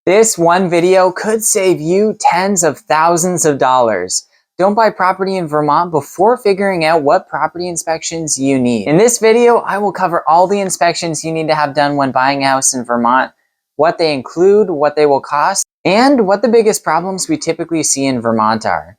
This one video could save you tens of thousands of dollars. Don't buy property in Vermont before figuring out what property inspections you need. In this video, I will cover all the inspections you need to have done when buying a house in Vermont, what they include, what they will cost, and what the biggest problems we typically see in Vermont are.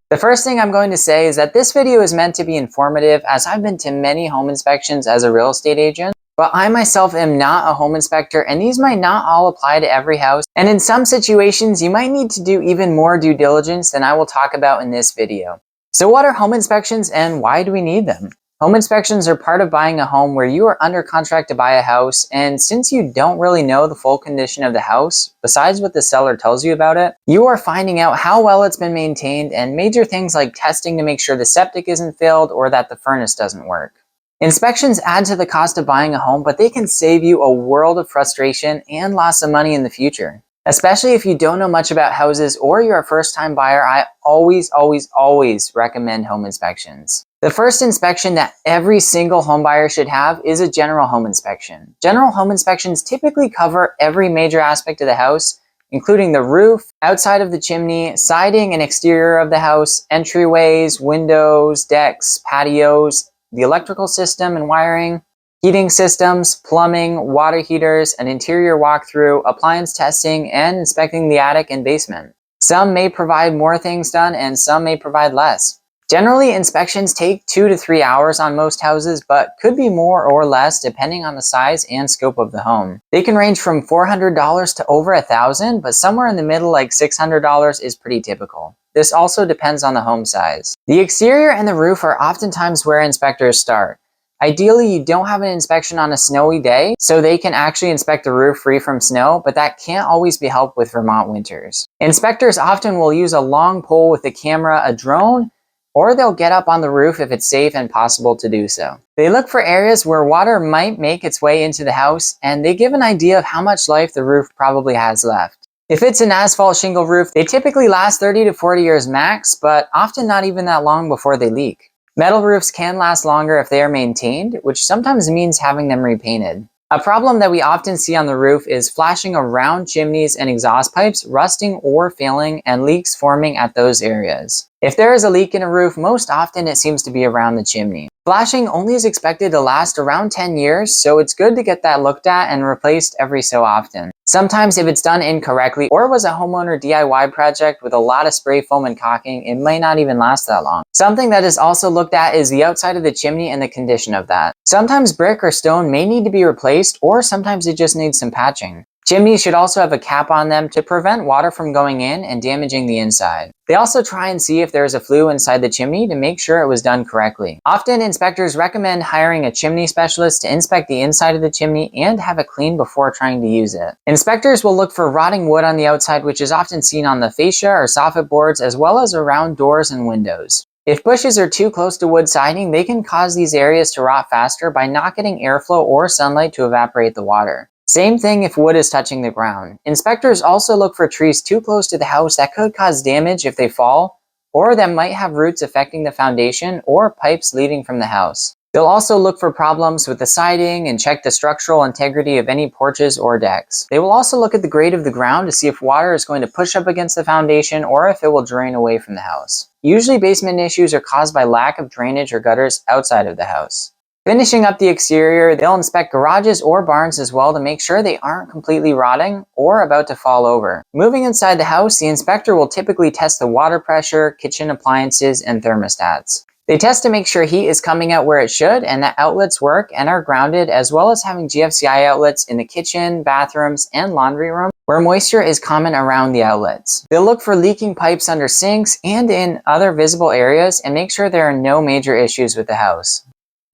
The first thing I'm going to say is that this video is meant to be informative, as I've been to many home inspections as a real estate agent, but I myself am not a home inspector, and these might not all apply to every house, and in some situations you might need to do even more due diligence than I will talk about in this video. So what are home inspections and why do we need them? Home inspections are part of buying a home where you are under contract to buy a house, and since you don't really know the full condition of the house, besides what the seller tells you about it, you are finding out how well it's been maintained and major things like testing to make sure the septic isn't failed or that the furnace doesn't work. Inspections add to the cost of buying a home, but they can save you a world of frustration and loss of money in the future. Especially if you don't know much about houses or you're a first-time buyer, I always recommend home inspections. The first inspection that every single home buyer should have is a general home inspection. General home inspections typically cover every major aspect of the house, including the roof, outside of the chimney, siding and exterior of the house, entryways, windows, decks, patios, the electrical system and wiring, heating systems, plumbing, water heaters, an interior walkthrough, appliance testing, and inspecting the attic and basement. Some may provide more things done and some may provide less. Generally, inspections take 2 to 3 hours on most houses, but could be more or less depending on the size and scope of the home. They can range from $400 to over $1,000, but somewhere in the middle like $600 is pretty typical. This also depends on the home size. The exterior and the roof are oftentimes where inspectors start. Ideally, you don't have an inspection on a snowy day, so they can actually inspect the roof free from snow, but that can't always be helped with Vermont winters. Inspectors often will use a long pole with a camera, a drone, or they'll get up on the roof if it's safe and possible to do so. They look for areas where water might make its way into the house, and they give an idea of how much life the roof probably has left. If it's an asphalt shingle roof, they typically last 30 to 40 years max, but often not even that long before they leak. Metal roofs can last longer if they are maintained, which sometimes means having them repainted. A problem that we often see on the roof is flashing around chimneys and exhaust pipes, rusting or failing, and leaks forming at those areas. If there is a leak in a roof, most often it seems to be around the chimney. Flashing only is expected to last around 10 years, so it's good to get that looked at and replaced every so often. Sometimes if it's done incorrectly or was a homeowner DIY project with a lot of spray foam and caulking, it might not even last that long. Something that is also looked at is the outside of the chimney and the condition of that. Sometimes brick or stone may need to be replaced, or sometimes it just needs some patching. Chimneys should also have a cap on them to prevent water from going in and damaging the inside. They also try and see if there is a flue inside the chimney to make sure it was done correctly. Often inspectors recommend hiring a chimney specialist to inspect the inside of the chimney and have it cleaned before trying to use it. Inspectors will look for rotting wood on the outside, which is often seen on the fascia or soffit boards as well as around doors and windows. If bushes are too close to wood siding, they can cause these areas to rot faster by not getting airflow or sunlight to evaporate the water. Same thing if wood is touching the ground. Inspectors also look for trees too close to the house that could cause damage if they fall, or that might have roots affecting the foundation or pipes leading from the house. They'll also look for problems with the siding and check the structural integrity of any porches or decks. They will also look at the grade of the ground to see if water is going to push up against the foundation or if it will drain away from the house. Usually basement issues are caused by lack of drainage or gutters outside of the house. Finishing up the exterior, they'll inspect garages or barns as well to make sure they aren't completely rotting or about to fall over. Moving inside the house, the inspector will typically test the water pressure, kitchen appliances, and thermostats. They test to make sure heat is coming out where it should and that outlets work and are grounded, as well as having GFCI outlets in the kitchen, bathrooms, and laundry room where moisture is common around the outlets. They'll look for leaking pipes under sinks and in other visible areas and make sure there are no major issues with the house.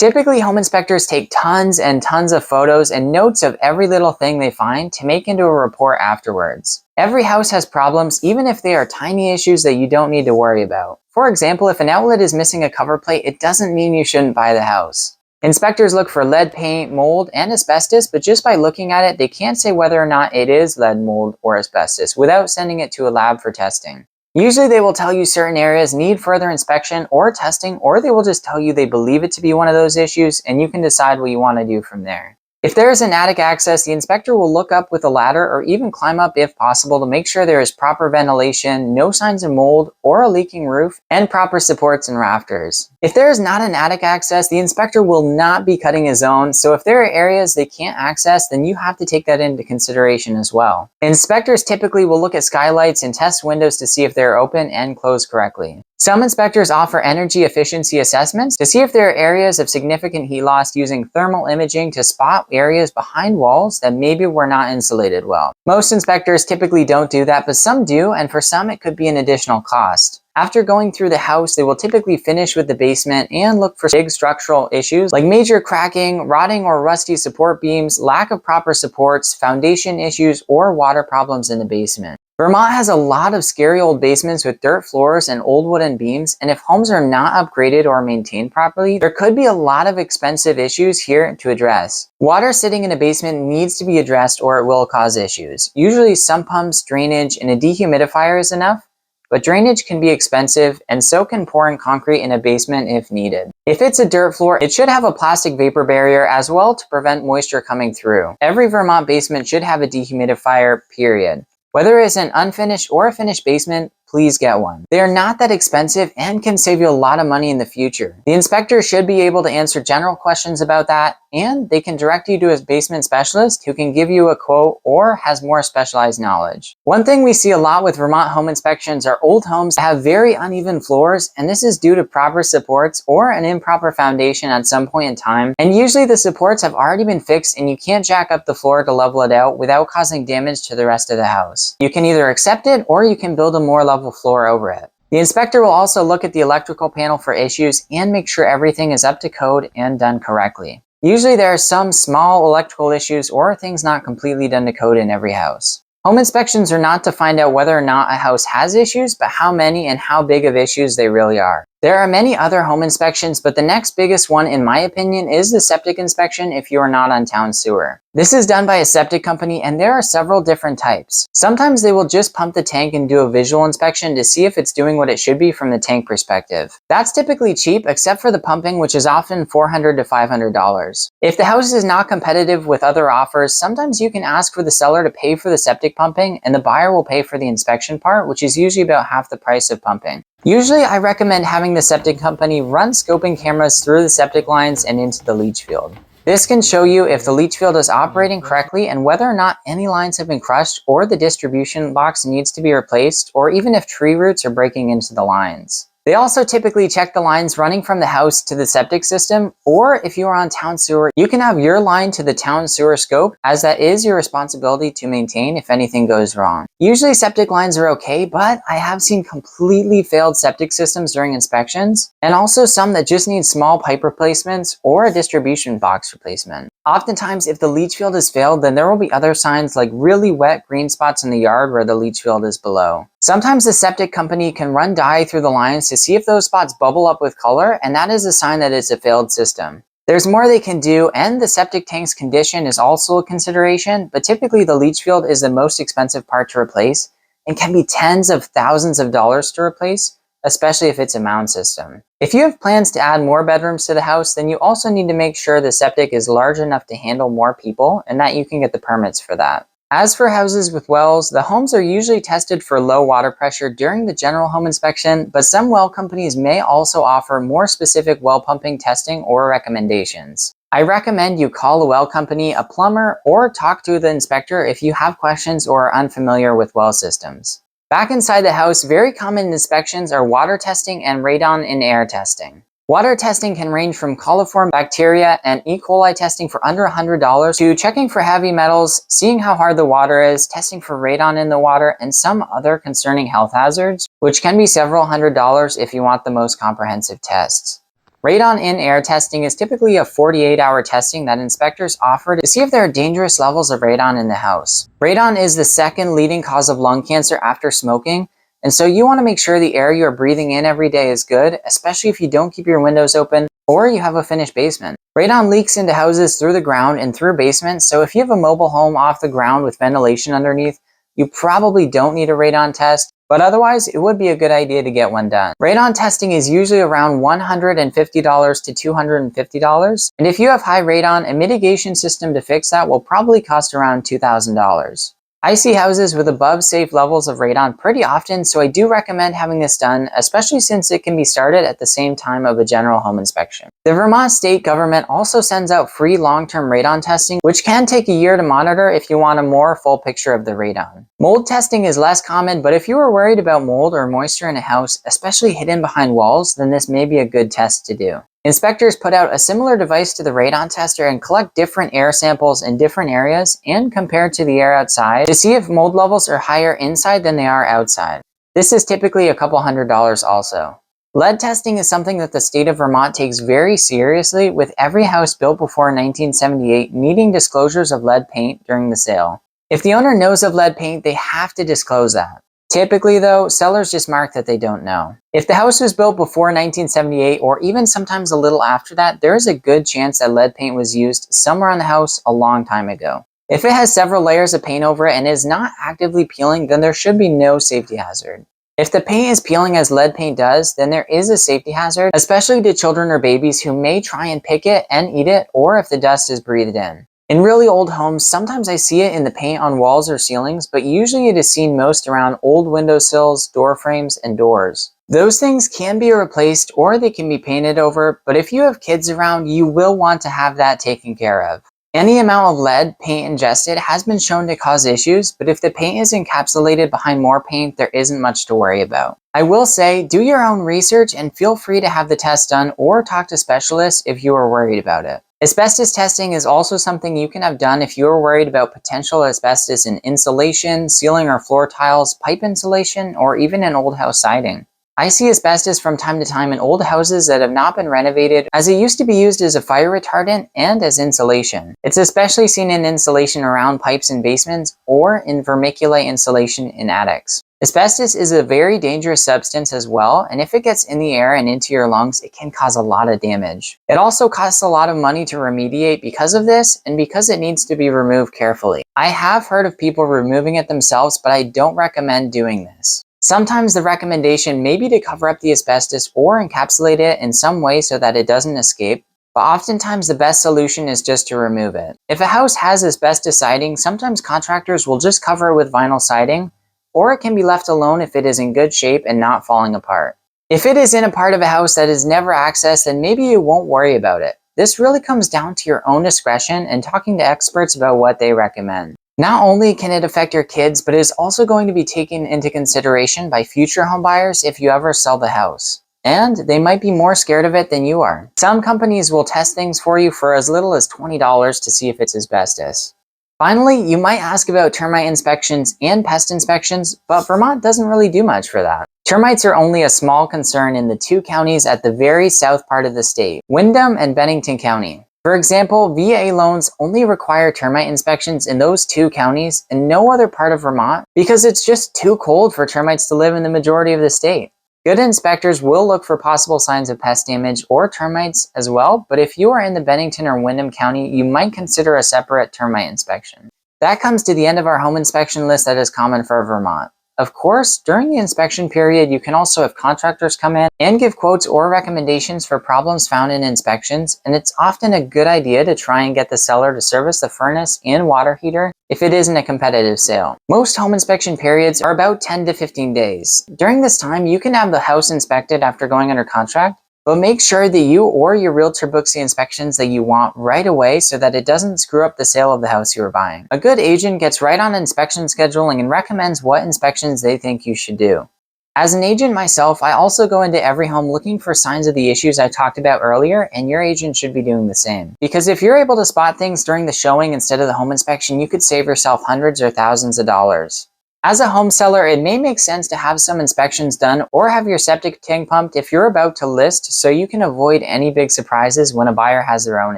Typically, home inspectors take tons and tons of photos and notes of every little thing they find to make into a report afterwards. Every house has problems, even if they are tiny issues that you don't need to worry about. For example, if an outlet is missing a cover plate, it doesn't mean you shouldn't buy the house. Inspectors look for lead paint, mold, and asbestos, but just by looking at it, they can't say whether or not it is lead, mold, or asbestos without sending it to a lab for testing. Usually they will tell you certain areas need further inspection or testing, or they will just tell you they believe it to be one of those issues and you can decide what you want to do from there. If there is an attic access, the inspector will look up with a ladder or even climb up if possible to make sure there is proper ventilation, no signs of mold or a leaking roof, and proper supports and rafters. If there is not an attic access, the inspector will not be cutting a zone, so if there are areas they can't access, then you have to take that into consideration as well. Inspectors typically will look at skylights and test windows to see if they are open and closed correctly. Some inspectors offer energy efficiency assessments to see if there are areas of significant heat loss using thermal imaging to spot areas behind walls that maybe were not insulated well. Most inspectors typically don't do that, but some do, and for some it could be an additional cost. After going through the house, they will typically finish with the basement and look for big structural issues like major cracking, rotting or rusty support beams, lack of proper supports, foundation issues, or water problems in the basement. Vermont has a lot of scary old basements with dirt floors and old wooden beams, and if homes are not upgraded or maintained properly, there could be a lot of expensive issues here to address. Water sitting in a basement needs to be addressed or it will cause issues. Usually sump pumps, drainage, and a dehumidifier is enough, but drainage can be expensive and so can pouring concrete in a basement if needed. If it's a dirt floor, it should have a plastic vapor barrier as well to prevent moisture coming through. Every Vermont basement should have a dehumidifier, period. Whether it's an unfinished or a finished basement, please get one. They are not that expensive and can save you a lot of money in the future. The inspector should be able to answer general questions about that, and they can direct you to a basement specialist who can give you a quote or has more specialized knowledge. One thing we see a lot with Vermont home inspections are old homes that have very uneven floors, and this is due to proper supports or an improper foundation at some point in time, and usually the supports have already been fixed and you can't jack up the floor to level it out without causing damage to the rest of the house. You can either accept it or you can build a more level floor over it. The inspector will also look at the electrical panel for issues and make sure everything is up to code and done correctly. Usually there are some small electrical issues or things not completely done to code in every house. Home inspections are not to find out whether or not a house has issues, but how many and how big of issues they really are. There are many other home inspections, but the next biggest one, in my opinion, is the septic inspection if you are not on town sewer. This is done by a septic company, and there are several different types. Sometimes they will just pump the tank and do a visual inspection to see if it's doing what it should be from the tank perspective. That's typically cheap, except for the pumping, which is often $400 to $500. If the house is not competitive with other offers, sometimes you can ask for the seller to pay for the septic pumping, and the buyer will pay for the inspection part, which is usually about half the price of pumping. Usually, I recommend having the septic company run scoping cameras through the septic lines and into the leach field. This can show you if the leach field is operating correctly and whether or not any lines have been crushed or the distribution box needs to be replaced, or even if tree roots are breaking into the lines. They also typically check the lines running from the house to the septic system, or if you are on town sewer, you can have your line to the town sewer scope, as that is your responsibility to maintain if anything goes wrong. Usually septic lines are okay, but I have seen completely failed septic systems during inspections, and also some that just need small pipe replacements or a distribution box replacement. Oftentimes, if the leach field has failed, then there will be other signs like really wet green spots in the yard where the leach field is below. Sometimes the septic company can run dye through the lines to see if those spots bubble up with color, and that is a sign that it's a failed system. There's more they can do, and the septic tank's condition is also a consideration, but typically the leach field is the most expensive part to replace and can be tens of thousands of dollars to replace, especially if it's a mound system. If you have plans to add more bedrooms to the house, then you also need to make sure the septic is large enough to handle more people and that you can get the permits for that. As for houses with wells, the homes are usually tested for low water pressure during the general home inspection, but some well companies may also offer more specific well pumping testing or recommendations. I recommend you call a well company, a plumber, or talk to the inspector if you have questions or are unfamiliar with well systems. Back inside the house, very common inspections are water testing and radon in air testing. Water testing can range from coliform bacteria and E. coli testing for under $100 to checking for heavy metals, seeing how hard the water is, testing for radon in the water, and some other concerning health hazards, which can be several $100s if you want the most comprehensive tests. Radon in air testing is typically a 48-hour testing that inspectors offer to see if there are dangerous levels of radon in the house. Radon is the second leading cause of lung cancer after smoking, and so you want to make sure the air you are breathing in every day is good, especially if you don't keep your windows open or you have a finished basement. Radon leaks into houses through the ground and through basements, so if you have a mobile home off the ground with ventilation underneath, you probably don't need a radon test, but otherwise it would be a good idea to get one done. Radon testing is usually around $150 to $250, and if you have high radon, a mitigation system to fix that will probably cost around $2,000. I see houses with above safe levels of radon pretty often, so I do recommend having this done, especially since it can be started at the same time of a general home inspection. The Vermont state government also sends out free long-term radon testing, which can take a year to monitor if you want a more full picture of the radon. Mold testing is less common, but if you are worried about mold or moisture in a house, especially hidden behind walls, then this may be a good test to do. Inspectors put out a similar device to the radon tester and collect different air samples in different areas and compare to the air outside to see if mold levels are higher inside than they are outside. This is typically a couple $100 also. Lead testing is something that the state of Vermont takes very seriously, with every house built before 1978 needing disclosures of lead paint during the sale. If the owner knows of lead paint, they have to disclose that. Typically though, sellers just mark that they don't know. If the house was built before 1978 or even sometimes a little after that, there is a good chance that lead paint was used somewhere on the house a long time ago. If it has several layers of paint over it and is not actively peeling, then there should be no safety hazard. If the paint is peeling as lead paint does, then there is a safety hazard, especially to children or babies who may try and pick it and eat it, or if the dust is breathed in. In really old homes, sometimes I see it in the paint on walls or ceilings, but usually it is seen most around old windowsills, door frames, and doors. Those things can be replaced or they can be painted over, but if you have kids around, you will want to have that taken care of. Any amount of lead paint ingested has been shown to cause issues, but if the paint is encapsulated behind more paint, there isn't much to worry about. I will say, do your own research and feel free to have the test done or talk to specialists if you are worried about it. Asbestos testing is also something you can have done if you are worried about potential asbestos in insulation, ceiling or floor tiles, pipe insulation, or even in old house siding. I see asbestos from time to time in old houses that have not been renovated, as it used to be used as a fire retardant and as insulation. It's especially seen in insulation around pipes in basements or in vermiculite insulation in attics. Asbestos is a very dangerous substance as well, and if it gets in the air and into your lungs, it can cause a lot of damage. It also costs a lot of money to remediate because of this, and because it needs to be removed carefully. I have heard of people removing it themselves, but I don't recommend doing this. Sometimes the recommendation may be to cover up the asbestos or encapsulate it in some way so that it doesn't escape, but oftentimes the best solution is just to remove it. If a house has asbestos siding, sometimes contractors will just cover it with vinyl siding, or it can be left alone if it is in good shape and not falling apart. If it is in a part of a house that is never accessed, then maybe you won't worry about it. This really comes down to your own discretion and talking to experts about what they recommend. Not only can it affect your kids, but it is also going to be taken into consideration by future homebuyers if you ever sell the house. And they might be more scared of it than you are. Some companies will test things for you for as little as $20 to see if it's asbestos. Finally, you might ask about termite inspections and pest inspections, but Vermont doesn't really do much for that. Termites are only a small concern in the two counties at the very south part of the state, Windham and Bennington County. For example, VA loans only require termite inspections in those two counties and no other part of Vermont because it's just too cold for termites to live in the majority of the state. Good inspectors will look for possible signs of pest damage or termites as well, but if you are in the Bennington or Windham County, you might consider a separate termite inspection. That comes to the end of our home inspection list that is common for Vermont. Of course, during the inspection period, you can also have contractors come in and give quotes or recommendations for problems found in inspections, and it's often a good idea to try and get the seller to service the furnace and water heater if it isn't a competitive sale. Most home inspection periods are about 10 to 15 days. During this time, you can have the house inspected after going under contract, but make sure that you or your realtor books the inspections that you want right away so that it doesn't screw up the sale of the house you are buying. A good agent gets right on inspection scheduling and recommends what inspections they think you should do. As an agent myself, I also go into every home looking for signs of the issues I talked about earlier, and your agent should be doing the same. Because if you're able to spot things during the showing instead of the home inspection, you could save yourself hundreds or thousands of dollars. As a home seller, it may make sense to have some inspections done or have your septic tank pumped if you're about to list so you can avoid any big surprises when a buyer has their own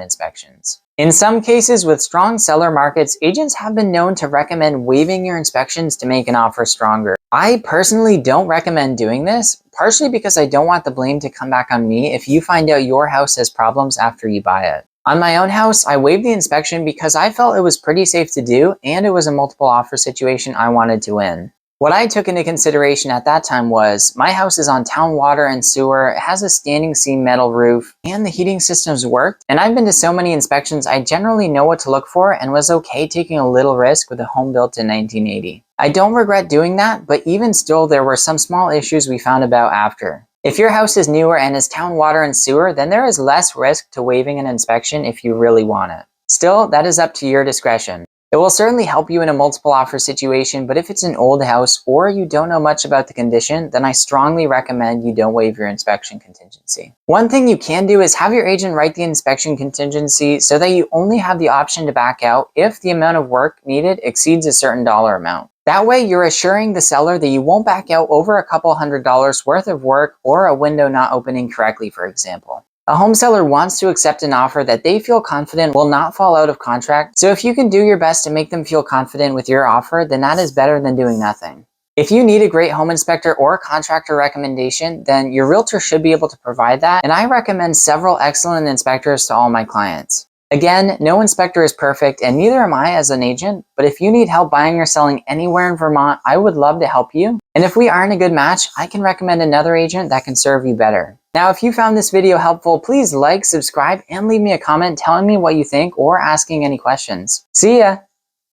inspections. In some cases with strong seller markets, agents have been known to recommend waiving your inspections to make an offer stronger. I personally don't recommend doing this, partially because I don't want the blame to come back on me if you find out your house has problems after you buy it. On my own house, I waived the inspection because I felt it was pretty safe to do and it was a multiple offer situation I wanted to win. What I took into consideration at that time was, my house is on town water and sewer, it has a standing seam metal roof, and the heating systems worked. And I've been to so many inspections, I generally know what to look for and was okay taking a little risk with a home built in 1980. I don't regret doing that, but even still, there were some small issues we found about after. If your house is newer and is town water and sewer, then there is less risk to waiving an inspection if you really want it. Still, that is up to your discretion. It will certainly help you in a multiple offer situation, but if it's an old house or you don't know much about the condition, then I strongly recommend you don't waive your inspection contingency. One thing you can do is have your agent write the inspection contingency so that you only have the option to back out if the amount of work needed exceeds a certain dollar amount. That way, you're assuring the seller that you won't back out over a couple $100s worth of work or a window not opening correctly, for example. A home seller wants to accept an offer that they feel confident will not fall out of contract, so if you can do your best to make them feel confident with your offer, then that is better than doing nothing. If you need a great home inspector or contractor recommendation, then your realtor should be able to provide that, and I recommend several excellent inspectors to all my clients. Again, no inspector is perfect, and neither am I as an agent, but if you need help buying or selling anywhere in Vermont, I would love to help you. And if we aren't a good match, I can recommend another agent that can serve you better. Now, if you found this video helpful, please like, subscribe, and leave me a comment telling me what you think or asking any questions. See ya!